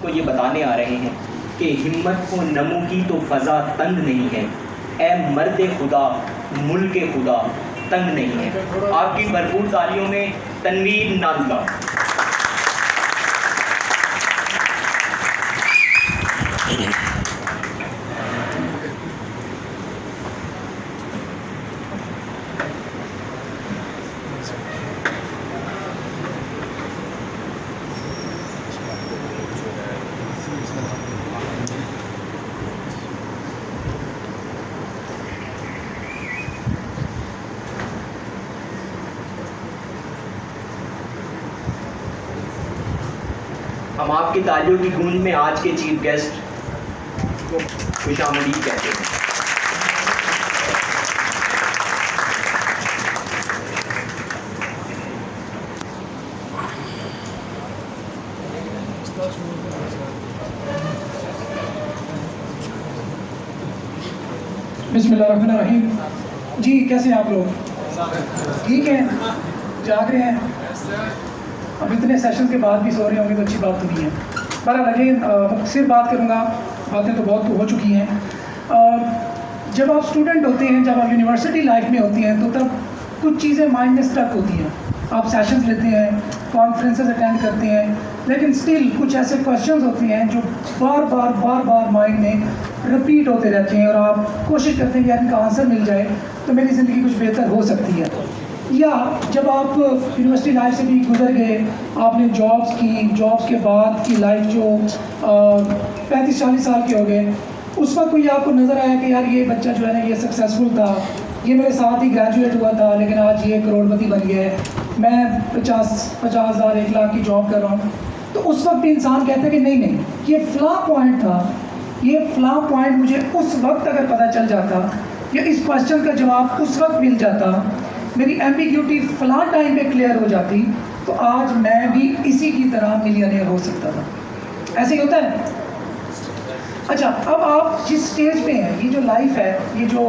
کو یہ بتانے آ رہے ہیں کہ ہمت کو نمو کی تو فضا تنگ نہیں ہے، اے مرد خدا ملک خدا تنگ نہیں ہے۔ آپ کی بھرپور تالیوں میں تنویر نادلہ۔ ہم آپ کی تالیوں کی گونج میں آج کے چیف گیسٹ کو خوش آمدید کہتے ہیں۔ بسم اللہ الرحمن الرحیم۔ جی کیسے ہیں آپ لوگ؟ ٹھیک ہیں؟ جاگ رہے ہیں؟ اب اتنے سیشن کے بعد بھی سو رہے ہوں گے تو اچھی بات تو نہیں ہے۔ بہرحال اگین مختصر بات کروں گا، باتیں تو بہت ہو چکی ہیں۔ جب آپ اسٹوڈنٹ ہوتے ہیں، جب آپ یونیورسٹی لائف میں ہوتی ہیں تو تب کچھ چیزیں مائنڈ میں اسٹک ہوتی ہیں۔ آپ سیشنز لیتے ہیں، کانفرنسز اٹینڈ کرتے ہیں، لیکن اسٹل کچھ ایسے کوشچنز ہوتے ہیں جو بار بار مائنڈ میں رپیٹ ہوتے رہتے ہیں، اور آپ کوشش کرتے ہیں کہ ان کا آنسر مل جائے تو میری زندگی کچھ بہتر ہو سکتی ہے۔ یا جب آپ یونیورسٹی لائف سے بھی گزر گئے، آپ نے جابس کی، جابس کے بعد کی لائف جو 35-40 سال کے ہو گئے، اس وقت کوئی آپ کو نظر آیا کہ یار یہ بچہ جو ہے نا یہ سکسیزفل تھا، یہ میرے ساتھ ہی گریجویٹ ہوا تھا لیکن آج یہ کروڑ پتی بن گیا ہے، میں 50,000 1 لاکھ کی جاب کر رہا ہوں، تو اس وقت بھی انسان کہتا ہے کہ نہیں یہ فلاں پوائنٹ تھا، یہ فلاں پوائنٹ مجھے اس وقت اگر پتہ چل جاتا یا اس کوشچن کا جواب اس وقت مل جاتا، میری ایمبیگیوٹی فلاں ٹائم پہ کلیئر ہو جاتی تو آج میں بھی اسی کی طرح ملینئر ہو سکتا تھا۔ ایسے ہی ہوتا ہے۔ اچھا، اب آپ جس سٹیج پہ ہیں، یہ جو لائف ہے، یہ جو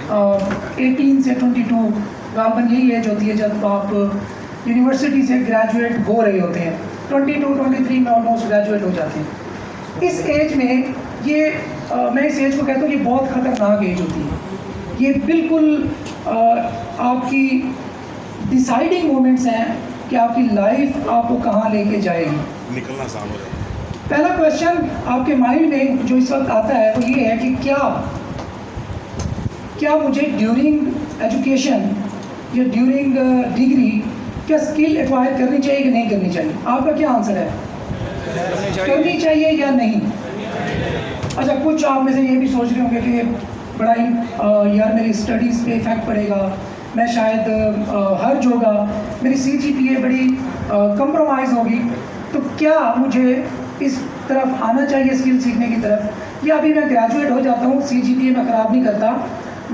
18 سے 22 غالباً یہی ایج ہوتی ہے جب آپ یونیورسٹی سے گریجویٹ ہو رہے ہوتے ہیں، 22-23 میں آلموسٹ گریجویٹ ہو جاتے ہیں۔ اس ایج میں میں اس ایج کو کہتا ہوں کہ بہت خطرناک ایج ہوتی ہے۔ یہ بالکل آپ کی ڈیسائیڈنگ مومنٹس ہیں کہ آپ کی لائف آپ کو کہاں لے کے جائے گی۔ نکلنا آسان ہو جائے۔ پہلا کویشچن آپ کے مائنڈ میں جو اس وقت آتا ہے وہ یہ ہے کہ کیا مجھے ڈیورنگ ایجوکیشن یا ڈیورنگ ڈگری کیا اسکل ایکوائر کرنی چاہیے کہ نہیں کرنی چاہیے؟ آپ کا کیا آنسر ہے؟ کرنی چاہیے یا نہیں؟ اچھا، کچھ آپ میں سے یہ بھی سوچ رہے ہوں گے کہ بڑا ہی یار میری اسٹڈیز پہ افیکٹ پڑے گا، میں شاید حرج ہوگا، میری CGPA بڑی کمپرومائز ہوگی، تو کیا مجھے اس طرف آنا چاہیے اسکل سیکھنے کی طرف، یا ابھی میں گریجویٹ ہو جاتا ہوں، CGPA میں خراب نہیں کرتا،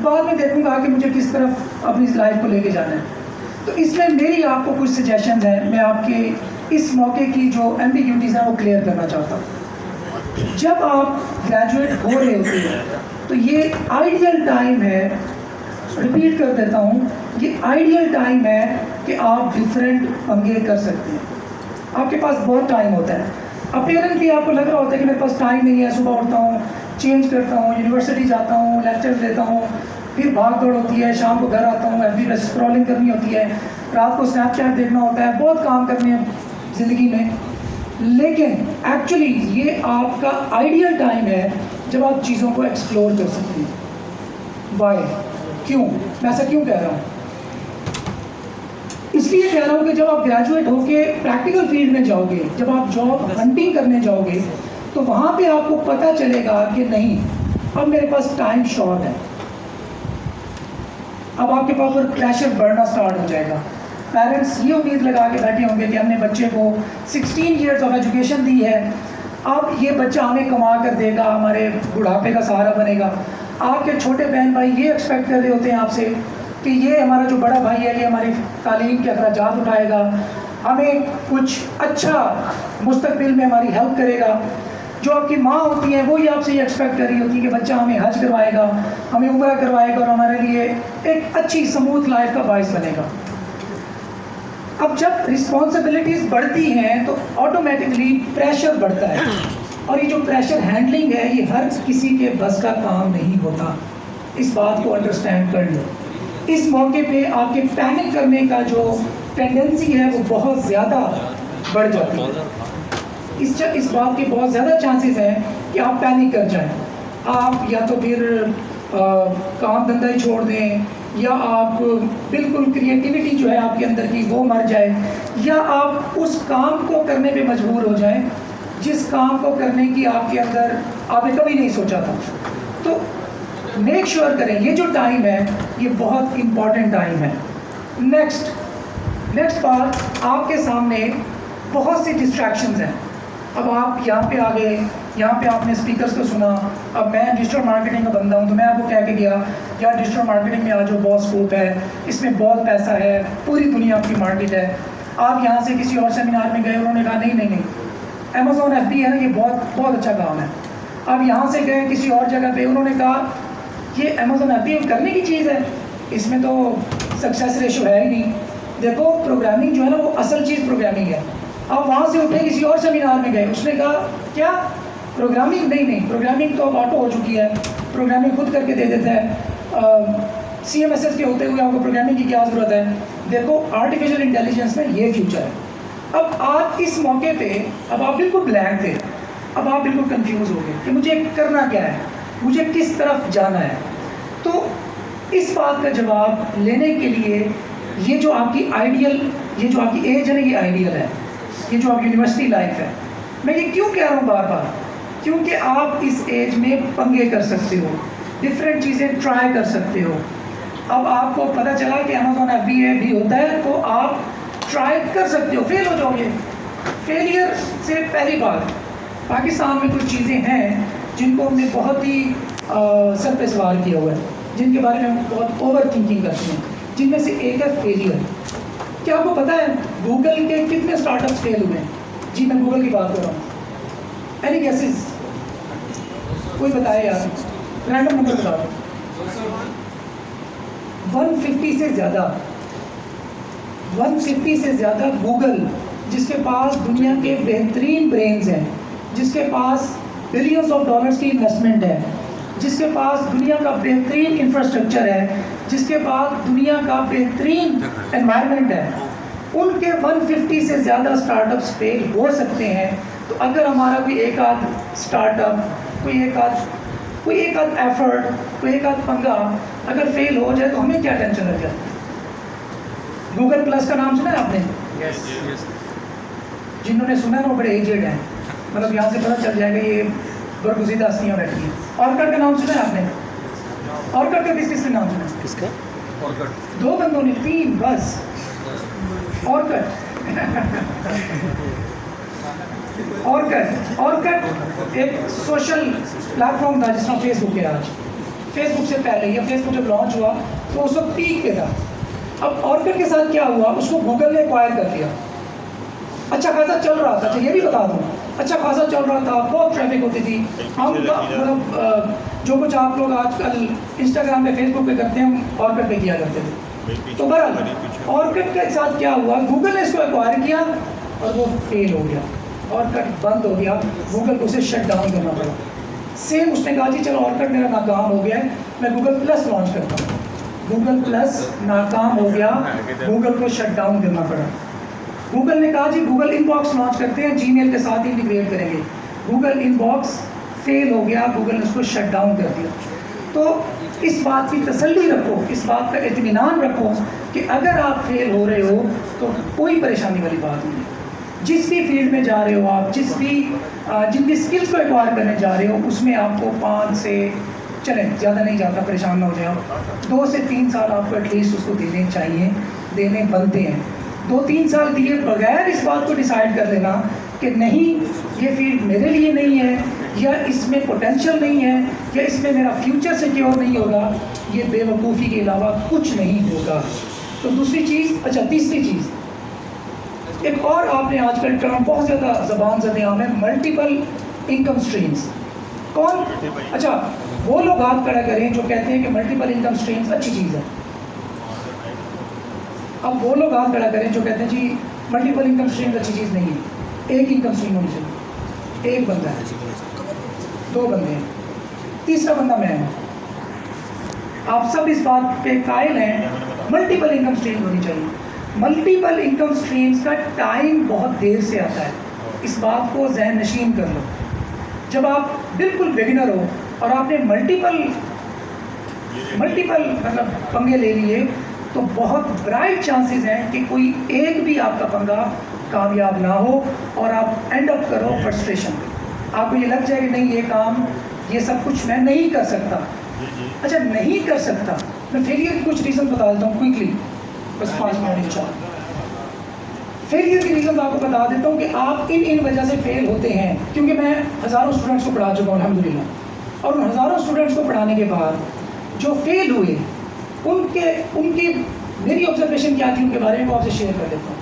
بعد میں دیکھوں گا کہ مجھے کس طرف اپنی لائف کو لے کے جانا ہے؟ تو اس میں میری آپ کو کچھ سجیشنز ہیں، میں آپ کے اس موقع کی جو ایمبیگیوٹیز ہیں وہ کلیئر کرنا چاہتا ہوں۔ جب آپ گریجویٹ ہو رہے ہوتے ہیں تو یہ آئیڈیل ٹائم ہے، ریپیٹ کر دیتا ہوں، یہ آئیڈیل ٹائم ہے کہ آپ ڈفرینٹ پنگے کر سکتے ہیں۔ آپ کے پاس بہت ٹائم ہوتا ہے۔ اپیرنٹلی آپ کو لگ رہا ہوتا ہے کہ میرے پاس ٹائم نہیں ہے، صبح اٹھتا ہوں، چینج کرتا ہوں، یونیورسٹی جاتا ہوں، لیکچر دیتا ہوں، پھر بھاگ دوڑ ہوتی ہے، شام کو گھر آتا ہوں، FB پہ اسکرولنگ کرنی ہوتی ہے، رات کو اسنیپ چیٹ دیکھنا ہوتا ہے، بہت کام کرنے ہیں زندگی میں، لیکن ایکچولی یہ آپ کا آئیڈیل ٹائم ہے جب آپ چیزوں کو ایکسپلور کر سکتے ہیں۔ وائی؟ کیوں؟ میں ایسا کیوں کہہ رہا ہوں؟ اس لیے کہہ رہا ہوں کہ جب آپ گریجویٹ ہو کے پریکٹیکل فیلڈ میں جاؤ گے، جب آپ جاب ہنٹنگ کرنے جاؤ گے، تو وہاں پہ آپ کو پتہ چلے گا کہ نہیں، اب میرے پاس ٹائم شارٹ ہے، اب آپ کے پاس پریشر بڑھنا سٹارٹ ہو جائے گا۔ پیرنٹس یہ امید لگا کے بیٹھے ہوں گے کہ ہم نے بچے کو 16 ایئرس آف ایجوکیشن دی ہے، اب یہ بچہ ہمیں کما کر دے گا، ہمارے بڑھاپے کا سہارا بنے گا۔ آپ کے چھوٹے بہن بھائی یہ ایکسپیکٹ کر رہے ہوتے ہیں آپ سے کہ یہ ہمارا جو بڑا بھائی ہے یہ ہماری تعلیم کے اخراجات اٹھائے گا، ہمیں کچھ اچھا مستقبل میں ہماری ہیلپ کرے گا۔ جو آپ کی ماں ہوتی ہیں وہی آپ سے یہ ایکسپیکٹ کر رہی ہوتی ہے کہ بچہ ہمیں حج کروائے گا، ہمیں عمرہ کروائے گا اور ہمارے لیے ایک اچھی سموتھ لائف کا باعث بنے گا۔ اب جب رسپانسبلٹیز بڑھتی ہیں تو آٹومیٹکلی پریشر بڑھتا ہے، اور یہ جو پریشر ہینڈلنگ ہے یہ ہر کسی کے بس کا کام نہیں ہوتا. اس بات کو انڈرسٹینڈ کر لو. اس موقع پہ آپ کے پینک کرنے کا جو ٹینڈنسی ہے وہ بہت زیادہ بڑھ جاتی ہے. اس بات کے بہت زیادہ چانسز ہیں کہ آپ پینک کر جائیں. آپ یا تو پھر کام دھندا ہی چھوڑ دیں، یا آپ بالکل کریٹیوٹی جو ہے آپ کے اندر کی وہ مر جائے، یا آپ اس کام کو کرنے پہ مجبور ہو جائیں جس کام کو کرنے کی آپ کے اندر آپ نے کبھی نہیں سوچا تھا. تو میک شیور کریں یہ جو ٹائم ہے یہ بہت امپورٹنٹ ٹائم ہے. نیکسٹ بات، آپ کے سامنے بہت سی ڈسٹریکشنز ہیں. اب آپ یہاں پہ آ گئے، یہاں پہ آپ نے اسپیکرس کو سنا. اب میں ڈیجیٹل مارکیٹنگ کا بندہ ہوں تو میں آپ کو کہہ کے گیا یار ڈیجیٹل مارکیٹنگ میں آ جو بہت اسکوپ ہے، اس میں بہت پیسہ ہے، پوری دنیا کی مارکیٹ ہے. آپ یہاں سے کسی اور سیمینار میں گئے، انہوں نے کہا نہیں Amazon FBA ہے نا یہ بہت اچھا کام ہے. آپ یہاں سے گئے کسی اور جگہ پہ، انہوں نے کہا یہ Amazon FBA کرنے کی چیز ہے، اس میں تو سکسیس ریشو ہے ہی نہیں. دیکھو پروگرامنگ جو ہے نا وہ اصل چیز پروگرامنگ ہے. آپ وہاں سے اٹھے کسی اور سیمینار میں گئے، اس نے کہا کیا پروگرامنگ؟ نہیں پروگرامنگ تو اب آٹو ہو چکی ہے، پروگرامنگ خود کر کے دے دیتا ہے. CMSS کے ہوتے ہوئے آپ کو پروگرامنگ کی کیا ضرورت ہے؟ دیکھو آرٹیفیشیل انٹیلیجنس میں یہ فیوچر ہے. اب آپ اس موقع پہ اب آپ بالکل بلینک تھے، اب آپ بالکل کنفیوز ہو گئے کہ مجھے کرنا کیا ہے، مجھے کس طرف جانا ہے. تو اس بات کا جواب لینے کے لیے یہ جو آپ کی آئیڈیل، یہ جو آپ کی ایج ہے نا یہ آئیڈیل ہے، یہ جو آپ کی یونیورسٹی لائف ہے. میں یہ کیوں کہہ رہا ہوں بار بار؟ کیونکہ آپ اس ایج میں پنگے کر سکتے ہو، ڈفرینٹ چیزیں ٹرائی کر سکتے ہو. اب آپ کو پتہ چلا کہ Amazon FBA بھی ہوتا ہے تو آپ ٹرائی کر سکتے ہو، فیل ہو جاؤ گے. فیلئر سے پہلی بات، پاکستان میں کچھ چیزیں ہیں جن کو ہم نے بہت ہی سر پہ سوار کیا ہوا ہے، جن کے بارے میں ہم بہت اوور تھنکنگ کرتے ہیں. جن میں سے ایک ہے فیلئر. کیا آپ کو پتہ ہے گوگل کے کتنے اسٹارٹ اپس فیل ہوئے ہیں؟ جی میں گوگل کی بات کر رہا ہوں. Any gases? کوئی بتائے یار، رینڈم نمبر بتا دو. 150 سے زیادہ گوگل، جس کے پاس دنیا کے بہترین برینز ہیں، جس کے پاس بلینز آف ڈالرز کی انویسٹمنٹ ہے، جس کے پاس دنیا کا بہترین انفراسٹرکچر ہے، جس کے پاس دنیا کا بہترین انوائرمنٹ ہے، ان کے 150 سے زیادہ اسٹارٹ اپس فیل ہو سکتے ہیں. تو اگر ہمارا کوئی ایک آدھ اسٹارٹ اپ، کوئی ایک آدھ ایفرٹ، کوئی ایک آدھ پنگا اگر فیل ہو جائے تو ہمیں کیا ٹینشن لگ جاتی ہے؟ گوگل پلس کا نام سنا ہے آپ نے؟ جنہوں نے سنا ہے وہ بڑے ایجڈ ہیں، مطلب یہاں سے پتہ چل جائے گا یہ برگزیدہ ہستیاں بیٹھی ہیں. آرکٹ کا نام سنا ہے آپ نے؟ آرکٹ کا کس نے نام سنا ہے؟ کس کا؟ دو بندوں نے، تین بس. آرکٹ ایک سوشل پلیٹ فارم تھا جس طرح فیس بک ہے آج. فیس بک سے پہلے یا فیس بک جب لانچ ہوا تو اس وقت پیک پہ تھا. اب آرکٹ کے ساتھ کیا ہوا، اس کو گوگل نے ایکوائر کر دیا. اچھا خاصا چل رہا تھا، یہ بھی بتا دوں، اچھا خاصا چل رہا تھا، بہت ٹریفک ہوتی تھی. ہم مطلب جو کچھ آپ لوگ آج کل انسٹاگرام پہ فیس بک پہ کرتے ہیں ہم آرکٹ پہ کیا کرتے تھے. تو بہرحال آرکٹ کے ساتھ کیا ہوا، گوگل نے اس کو ایکوائر کیا اور وہ فیل ہو گیا، آرکٹ بند ہو گیا، گوگل کو اسے شٹ ڈاؤن کرنا پڑا. سیم اس نے کہا جی چلو آرکٹ میرا ناکام ہو گیا ہے، میں گوگل پلس لانچ کرتا ہوں. گوگل پلس ناکام ہو گیا، گوگل کو شٹ ڈاؤن کرنا پڑا. گوگل نے کہا جی گوگل ان باکس لانچ کرتے ہیں، جی میل کے ساتھ انٹیگریٹ کریں گے. گوگل ان باکس فیل ہو گیا، گوگل نے اس کو شٹ ڈاؤن کر دیا. تو اس بات کی تسلی رکھو، اس بات کا اطمینان رکھو کہ اگر آپ فیل ہو رہے ہو تو کوئی پریشانی والی بات نہیں ہے. جس بھی فیلڈ میں جا رہے ہو آپ، جن بھی اسکلس کو ایکوائر کرنے جا رہے ہو، اس میں آپ کو 5 سے چلیں زیادہ نہیں جاتا، پریشان نہ ہو جائے، 2 سے 3 سال آپ کو ایٹ لیسٹ اس کو دینے چاہیے، دینے بنتے ہیں. 2-3 سال دیے بغیر اس بات کو ڈیسائیڈ کر لینا کہ نہیں یہ فیلڈ میرے لیے نہیں ہے، یا اس میں پوٹینشیل نہیں ہے، یا اس میں میرا فیوچر سیکیور نہیں ہوگا، یہ بے وقوفی کے علاوہ کچھ نہیں ہوگا. تو دوسری چیز، اچھا تیسری چیز، ایک اور آپ نے آج کل ٹرم بہت زیادہ زبان زدے عام ہے، ملٹیپل انکم سٹریمز. کون؟ اچھا وہ لوگ ہاتھ کھڑا کریں جو کہتے ہیں کہ ملٹیپل انکم سٹریمز اچھی چیز ہے. اب وہ لوگ ہاتھ کھڑا کریں جو کہتے ہیں جی ملٹیپل انکم اسٹریم اچھی چیز نہیں ہے، ایک انکم اسٹریم ہونی چاہیے. ایک بندہ ہے، 2 بندے ہیں، تیسرا بندہ میں ہوں. آپ سب اس بات پہ قائل ہیں ملٹیپل انکم اسٹریم ہونی چاہیے. ملٹیپل انکم اسٹریمز کا ٹائم بہت دیر سے آتا ہے، اس بات کو ذہن نشین کر لو. جب آپ بالکل بگنر ہو اور آپ نے ملٹیپل مطلب پنگے لے لیے تو بہت برائٹ چانسز ہیں کہ کوئی ایک بھی آپ کا پنگا کامیاب نہ ہو اور آپ اینڈ اپ کرو فرسٹریشن پہ. آپ کو یہ لگ جائے کہ نہیں یہ کام یہ سب کچھ میں نہیں کر سکتا. اچھا نہیں کر سکتا، میں فیلئر کی کچھ ریزن بتا دیتا ہوں کوئکلی، بس 5 منٹ انشاءاللہ. فیلئر کی ریزن آپ کو بتا دیتا ہوں کہ آپ ان وجہ سے فیل ہوتے ہیں. کیونکہ میں ہزاروں اسٹوڈنٹس کو پڑھا چکا ہوں الحمدللہ، اور ان ہزاروں اسٹوڈنٹس کو پڑھانے کے بعد جو فیل ہوئے ان کی میری آبزرویشن کیا تھی ان کے بارے میں آپ سے شیئر کر دیتا ہوں.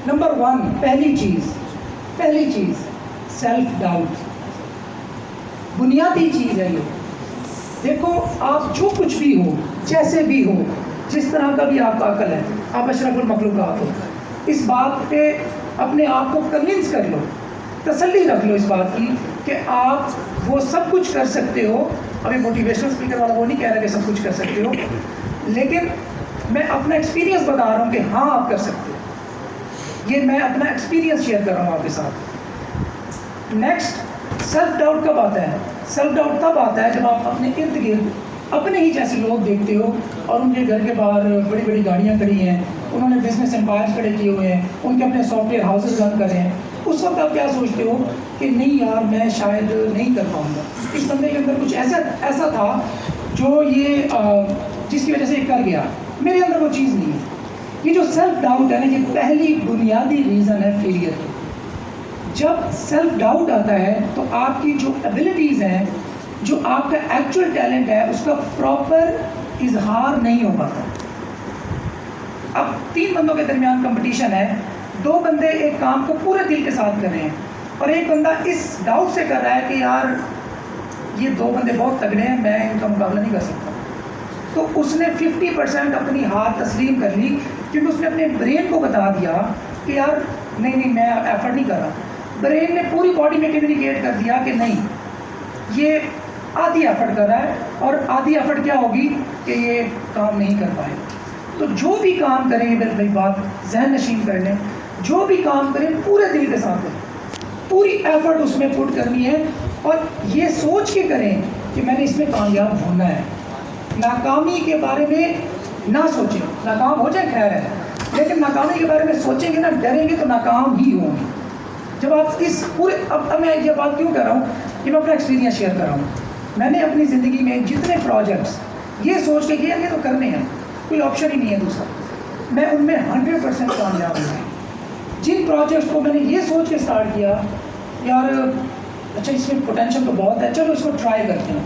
نمبر 1، پہلی چیز سیلف ڈاؤٹ. بنیادی چیز ہے یہ. دیکھو آپ جو کچھ بھی ہو، جیسے بھی ہو، جس طرح کا بھی آپ کا عقل ہے، آپ اشرف المخلوقات ہو، اس بات پہ اپنے آپ کو کنونس کر لو، تسلی رکھ لو اس بات کی کہ آپ وہ سب کچھ کر سکتے ہو. ابھی موٹیویشنل اسپیکر والا وہ نہیں کہہ رہا کہ سب کچھ کر سکتے ہو، لیکن میں اپنا ایکسپیرینس بتا رہا ہوں کہ ہاں آپ کر سکتے ہو. یہ میں اپنا ایکسپیرینس شیئر کر رہا ہوں آپ کے ساتھ. نیکسٹ، سیلف ڈاؤٹ کب آتا ہے؟ سیلف ڈاؤٹ تب آتا ہے جب آپ اپنے ارد گرد اپنے ہی جیسے لوگ دیکھتے ہو اور ان کے گھر کے باہر بڑی بڑی گاڑیاں کھڑی ہیں، انہوں نے بزنس امپائر کھڑے کیے ہوئے ہیں، ان کے اپنے سافٹ ویئر ہاؤسز رن کر رہے ہیں. اس وقت آپ کیا سوچتے ہو کہ نہیں یار میں شاید نہیں کر پاؤں گا. اس بندے کے اندر کچھ ایسا تھا جو یہ جس کی وجہ سے یہ کر گیا، میرے اندر وہ چیز نہیں ہے. یہ جو سیلف ڈاؤٹ ہے نا، یہ پہلی بنیادی ریزن ہے فیلئر کی. جب سیلف ڈاؤٹ آتا ہے تو آپ کی جو ایبلٹیز ہیں، جو آپ کا ایکچوئل ٹیلنٹ ہے، اس کا پراپر اظہار نہیں ہو پاتا. اب 3 بندوں کے درمیان کمپٹیشن ہے، 2 بندے ایک کام کو پورے دل کے ساتھ کر رہے ہیں اور ایک بندہ اس ڈاؤٹ سے کر رہا ہے کہ یار یہ 2 بندے بہت تگڑے ہیں، میں ان کا مقابلہ نہیں کر سکتا. تو اس نے 50% اپنی ہار تسلیم کر لی، کیونکہ اس نے اپنے برین کو بتا دیا کہ یار نہیں میں ایفرٹ نہیں کر رہا. برین نے پوری باڈی میں کمیونیکیٹ کر دیا کہ نہیں یہ آدھی ایفرٹ کر رہا ہے، اور آدھی ایفرٹ کیا ہوگی کہ یہ کام نہیں کر پائے. تو جو بھی کام کریں، میری بات ذہن نشین کر لیں، جو بھی کام کریں پورے دل کے ساتھ کریں، پوری ایفرٹ اس میں پٹ کرنی ہے اور یہ سوچ کے کریں کہ میں نے اس میں کامیاب ہونا ہے. ناکامی کے بارے میں نہ سوچیں، ناکام ہو جائے خیر ہے، لیکن ناکامی کے بارے میں سوچیں گے نا، ڈریں گے تو ناکام ہی ہوں گے. جب آپ اس پورے اب میں یہ بات کیوں کر رہا ہوں کہ میں اپنا ایکسپیرینس شیئر کر رہا ہوں. میں نے اپنی زندگی میں جتنے پروجیکٹس یہ سوچ کے کیا یہ تو کرنے ہیں، کوئی آپشن ہی نہیں ہے دوسرا، میں ان میں 100% کامیاب ہوں. جن پروجیکٹس کو میں نے یہ سوچ کے اسٹارٹ کیا یار اچھا اس میں پوٹینشیل تو بہت ہے، چلو اس کو ٹرائی کرتے ہیں،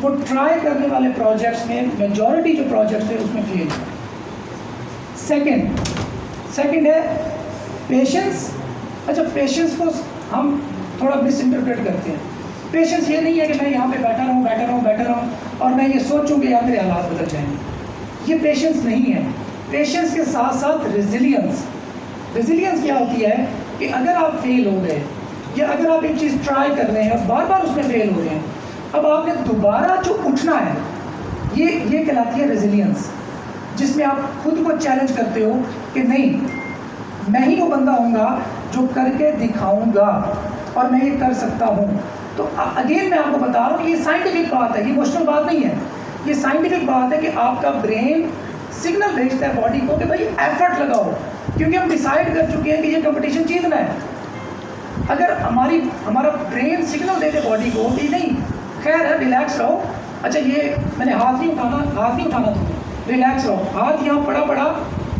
وہ ٹرائی کرنے والے پروجیکٹس میں میجورٹی جو پروجیکٹس تھے اس میں فیل ہوا. سیکنڈ ہے پیشنس. اچھا پیشنس کو ہم تھوڑا مس انٹرپریٹ کرتے ہیں. پیشنس یہ نہیں ہے کہ میں یہاں پہ بیٹھا رہوں اور میں یہ سوچوں کہ یار میرے حالات بدل جائیں گے. یہ پیشنس نہیں ہے. پیشنس کے ساتھ ساتھ ریزیلینس کیا ہوتی ہے کہ اگر آپ فیل ہو گئے یا اگر آپ ایک چیز ٹرائی کر رہے ہیں اور بار بار اس میں فیل ہو رہے ہیں، اب آپ نے دوبارہ جو اٹھنا ہے، یہ کہلاتی ہے ریزیلینس، جس میں آپ خود کو چیلنج کرتے ہو کہ نہیں میں ہی وہ بندہ ہوں گا جو کر کے دکھاؤں گا اور میں یہ کر سکتا ہوں. تو اگین میں آپ کو بتا رہا ہوں کہ یہ سائنٹیفک بات ہے، یہ ایموشنل بات نہیں ہے، یہ سائنٹیفک بات ہے کہ آپ کا برین سگنل بھیجتا ہے باڈی کو کہ بھائی ایفرٹ لگاؤ، کیونکہ ہم ڈیسائیڈ کر چکے ہیں کہ یہ کمپٹیشن جیتنا ہے. اگر ہمارا برین سگنل دے دے باڈی کو کہ نہیں خیر ہے ریلیکس رہو، اچھا یہ میں نے ہاتھ نہیں اٹھانا تمہیں، ریلیکس رہو، ہاتھ یہاں پڑا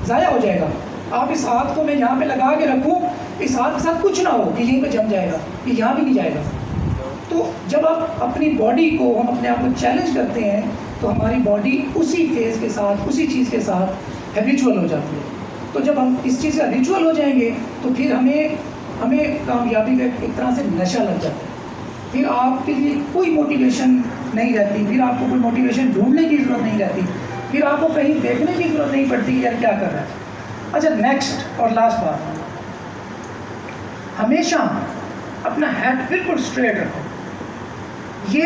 ضائع ہو جائے گا، آپ اس ہاتھ کو میں یہاں پہ لگا کے رکھوں، اس ہاتھ کے ساتھ کچھ نہ ہو کہ یہیں پہ جم جائے گا، یہ یہاں بھی نہیں جائے گا. تو جب آپ اپنی باڈی کو ہم اپنے آپ کو چیلنج کرتے ہیں تو ہماری باڈی اسی فیز کے ساتھ اسی چیز کے ساتھ ہیبیچول ہو جاتی ہے. تو جب ہم اس چیز سے ہیبیچول ہو جائیں گے تو پھر ہمیں کامیابی کا ایک طرح سے نشہ لگ جاتا ہے. پھر آپ کے لیے کوئی موٹیویشن نہیں رہتی، پھر آپ کو کوئی موٹیویشن ڈھونڈنے کی ضرورت نہیں رہتی، پھر آپ کو کہیں دیکھنے کی ضرورت نہیں پڑتی کہ یار کیا کر رہا ہے. اچھا نیکسٹ اور لاسٹ بات، ہمیشہ اپنا ہیڈ بالکل اسٹریٹ رکھو، یہ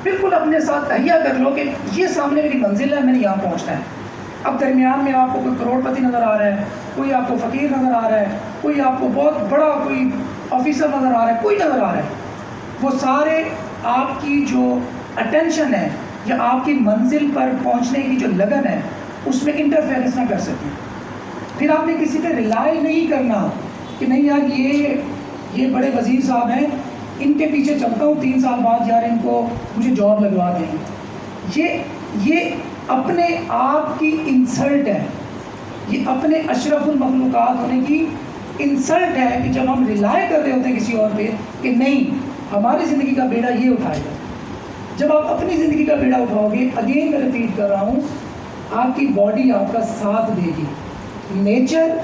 بالکل اپنے ساتھ تہیا کر لو کہ یہ سامنے میری منزل ہے، میں نے یہاں پہنچنا ہے. اب درمیان میں آپ کو کوئی کروڑ پتی نظر آ رہا ہے، کوئی آپ کو فقیر نظر آ رہا ہے، کوئی آپ کو بہت بڑا کوئی آفیسر نظر آ رہا ہے، کوئی نظر آ رہا ہے، وہ سارے آپ کی جو اٹینشن ہے یا آپ کی منزل پر پہنچنے کی جو لگن ہے اس میں انٹرفیئرنس نہ کر سکیں. پھر آپ نے کسی پہ ریلائی نہیں کرنا کہ نہیں یار یہ بڑے وزیر صاحب ہیں، ان کے پیچھے چلتا ہوں 3 سال بعد یار ان کو مجھے جاب لگوا دیں گے. یہ اپنے آپ کی انسلٹ ہے، یہ اپنے اشرف المخلوقات ہونے کی انسلٹ ہے کہ جب ہم ریلائی کر رہے ہوتے ہیں کسی اور پہ کہ نہیں ہماری زندگی کا بیڑا یہ اٹھائے گا. جب آپ اپنی زندگی کا بیڑا اٹھاؤ گے، اگین میں ریپیٹ کر رہا ہوں، آپ کی باڈی آپ کا ساتھ دے گی، نیچر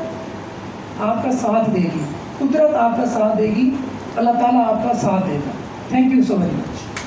آپ کا ساتھ دے گی، قدرت آپ کا ساتھ دے گی، اللہ تعالیٰ آپ کا ساتھ دے گا. Thank you so very much.